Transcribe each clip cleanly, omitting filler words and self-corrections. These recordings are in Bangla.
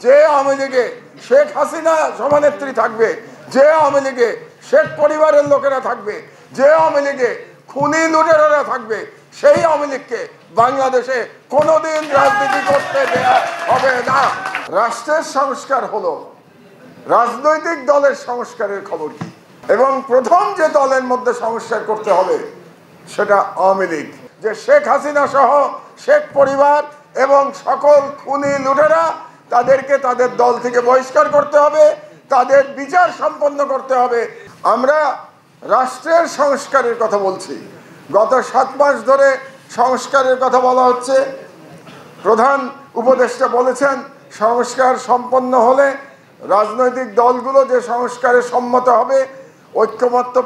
যে আওয়ামী লীগে শেখ হাসিনা সভানেত্রী থাকবে, যে আওয়ামী লীগে শেখ পরিবারের লোকেরা থাকবে, যে আওয়ামী লীগে খুনি লুটেরারা থাকবে, সেই আওয়ামী লীগকে বাংলাদেশে কোনোদিন রাজনীতি করতে দেয়া হবে না। রাষ্ট্রের সংস্কার হলো রাজনৈতিক দলের সংস্কারের খবর কি? এবং প্রথম যে দলের মধ্যে সংস্কার করতে হবে সেটা আওয়ামী লীগ। যে শেখ হাসিনা সহ শেখ পরিবার এবং সকল খুনি লুটেরা তাদেরকে তাদের দল থেকে বহিষ্কার করতে হবে, তাদের বিচার সম্পন্ন করতে হবে। আমরা রাষ্ট্রের সংস্কারের কথা বলছি। গত 7 মাস ধরে সংস্কারের কথা বলা হচ্ছে। প্রধান উপদেষ্টা বলেছেন সংস্কার সম্পন্ন হলে রাজনৈতিক দলগুলো যে সংস্কারে সম্মত হবে, ঐক্যমত্য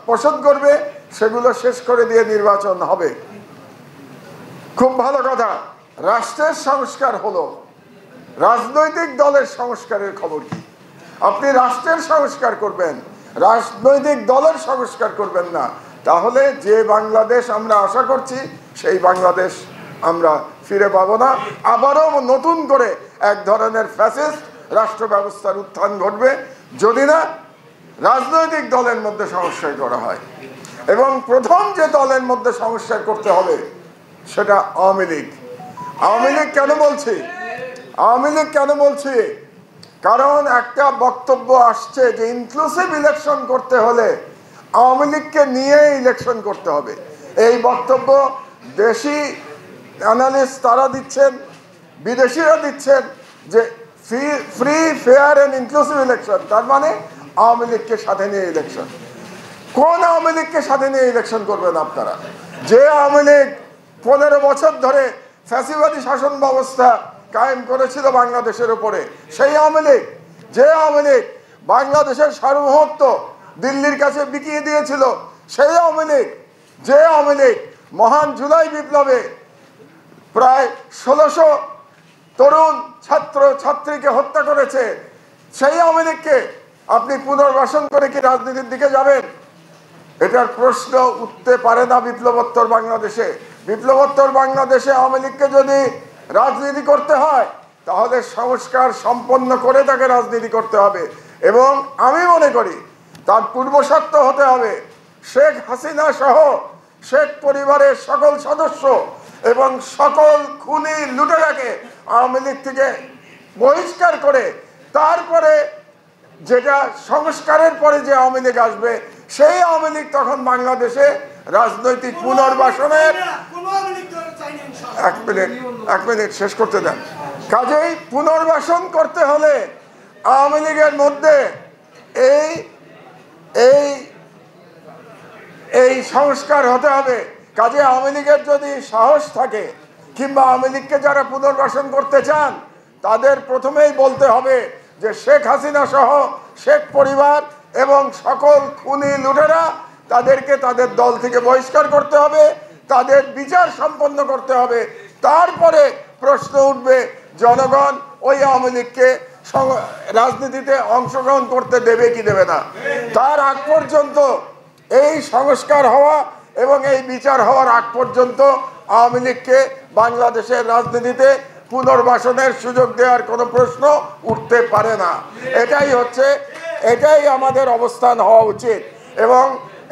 পোষণ করবে, সেগুলো শেষ করে দিয়ে নির্বাচন হবে। খুব ভালো কথা। রাষ্ট্রের সংস্কার হলো রাজনৈতিক দলের সংস্কারের খবর কি? আপনি রাষ্ট্রের সংস্কার করবেন, রাজনৈতিক দলের সংস্কার করবেন না, তাহলে যে বাংলাদেশ আমরা আশা করছি সেই বাংলাদেশ আমরা ফিরে পাবো না। আবারও নতুন করে এক ধরনের ফ্যাসিস্ট রাষ্ট্র ব্যবস্থার উত্থান ঘটবে যদি না রাজনৈতিক দলের মধ্যে সংস্কার করা হয়। এবং প্রথম যে দলের মধ্যে সংস্কার করতে হবে সেটা আওয়ামী লীগ। আওয়ামী লীগ কেন বলছি? আওয়ামী লীগ কেন বলছি? কারণ একটা বক্তব্য আসছে যে ইনক্লুসিভ ইলেকশন করতে হলে আওয়ামী লীগকে নিয়ে ইলেকশন করতে হবে। এই বক্তব্য দেশি অ্যানালিস্ট তারা দিচ্ছেন, বিদেশিরা দিচ্ছেন যে free fair and inclusive election, তার মানে আওয়ামী লীগকে সাথে নিয়ে ইলেকশন। কোন আওয়ামী লীগকে সাথে নিয়ে ইলেকশন করবেন আপনারা? যে আওয়ামী লীগ 15 বছর ধরে ফ্যাসিবাদী শাসন ব্যবস্থা কায়েম করেছিল বাংলাদেশের উপরে, সেই আওয়ামী লীগ। যে আওয়ামী লীগ বাংলাদেশের সার্বভৌমত্ব দিল্লির কাছে বিকিয়ে দিয়েছিল, সেই আওয়ামী লীগ। যে আওয়ামী লীগ মহান জুলাই বিপ্লবে প্রায় 1600 তরুণ ছাত্র ছাত্রীকে হত্যা করেছে, সেই আওয়ামী লীগকে আপনি পুনর্বাসন করে কি রাজনীতির দিকে যাবেন? এটার প্রশ্ন উঠতে পারে না বিপ্লবোত্তর বাংলাদেশে। বিপ্লবোত্তর বাংলাদেশে আওয়ামী লীগকে যদি রাজনীতি করতে হয় তাহলে সংস্কার সম্পন্ন করে তাকে রাজনীতি করতে হবে। এবং আমি মনে করি তার পূর্বশর্ত হতে হবে শেখ হাসিনা সহ শেখ পরিবারের সকল সদস্য এবং সকল খুনি লুটেরাকে আওয়ামী লীগ থেকে বহিষ্কার করে তারপরে যেটা সংস্কারের পরে যে আওয়ামী লীগ আসবে সেই আওয়ামী লীগ তখন বাংলাদেশে রাজনৈতিক পুনর্বাসনের এক মিনিট শেষ করতে দেন। কাজেই পুনর্বাসন করতে হলে আওয়ামী লীগের মধ্যে এই সংস্কার হতে হবে। কাজে আওয়ামী লীগের যদি সাহস থাকে কিংবা আওয়ামী লীগকে যারা পুনর্বাসন করতে চান তাদের প্রথমেই বলতে হবে যে শেখ হাসিনা সহ শেখ পরিবার এবং সকল খুনি লুটেরা তাদেরকে তাদের দল থেকে বহিষ্কার করতে হবে, তাদের বিচার সম্পন্ন করতে হবে। তারপরে প্রশ্ন উঠবে জনগণ ওই আওয়ামী লীগকে রাজনীতিতে অংশগ্রহণ করতে দেবে কি দেবে না। তার আগ পর্যন্ত এই সংস্কার হওয়া এবং এই বিচার হওয়ার আগ পর্যন্ত আওয়ামী লীগকে বাংলাদেশের রাজনীতিতে পুনর্বাসনের সুযোগ দেওয়ার কোনো প্রশ্ন উঠতে পারে না। এটাই আমাদের অবস্থান হওয়া উচিত। এবং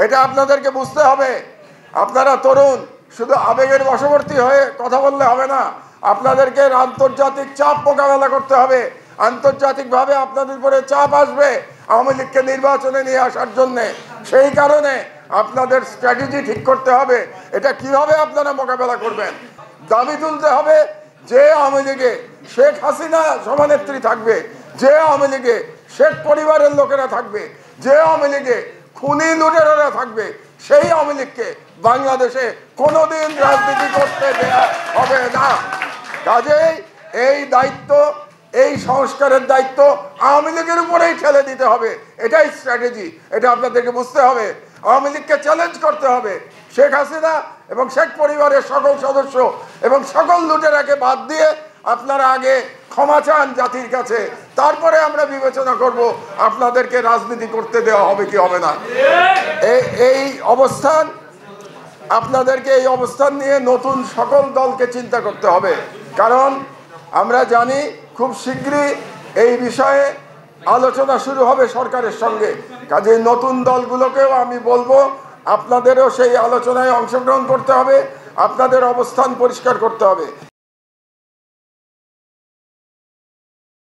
এটা আপনাদেরকে বুঝতে হবে। আপনারা তরুণ, শুধু আবেগের বশবর্তী হয়ে কথা বললে হবে না। আপনাদেরকে আন্তর্জাতিক চাপ মোকাবেলা করতে হবে। আন্তর্জাতিকভাবে আপনাদের উপরে চাপ আসবে আওয়ামী লীগকে নির্বাচনে নিয়ে আসার জন্যে। সেই কারণে আপনাদের স্ট্র্যাটেজি ঠিক করতে হবে এটা কিভাবে আপনারা মোকাবেলা করবেন। দাবি তুলতে হবে যে আওয়ামী লীগে শেখ হাসিনা সভানেত্রী থাকবে, যে আওয়ামী লীগে শেখ পরিবারের লোকেরা থাকবে, যে আওয়ামী লীগে খুনি লুটেরারা থাকবে, সেই আওয়ামী লীগকে বাংলাদেশে কোনোদিন রাজনীতি করতে দেয়া হবে না। কাজেই এই দায়িত্ব, এই সংস্কারের দায়িত্ব আওয়ামী লীগের উপরেই ঠেলে দিতে হবে। এটাই স্ট্র্যাটেজি। এটা আপনাদেরকে বুঝতে হবে। আওয়ামী লীগকে চ্যালেঞ্জ করতে হবে। শেখ হাসিনা এবং শেখ পরিবারের সকল সদস্য এবং সকল লুটেরাকে বাদ দিয়ে আপনারা আগে ক্ষমা চান জাতির কাছে, তারপরে আমরা বিবেচনা করব আপনাদেরকে রাজনীতি করতে দেওয়া হবে কি হবে না। এই অবস্থান আপনাদেরকে এই অবস্থান নিয়ে নতুন সকল দলকে চিন্তা করতে হবে। কারণ আমরা জানি খুব শীঘ্রই এই বিষয়ে আলোচনা শুরু হবে সরকারের সঙ্গে। কাজে নতুন দলগুলোকেও আমি বলবো, আপনাদেরও সেই আলোচনায় অংশগ্রহণ করতে হবে, আপনাদের অবস্থান পরিষ্কার করতে হবে।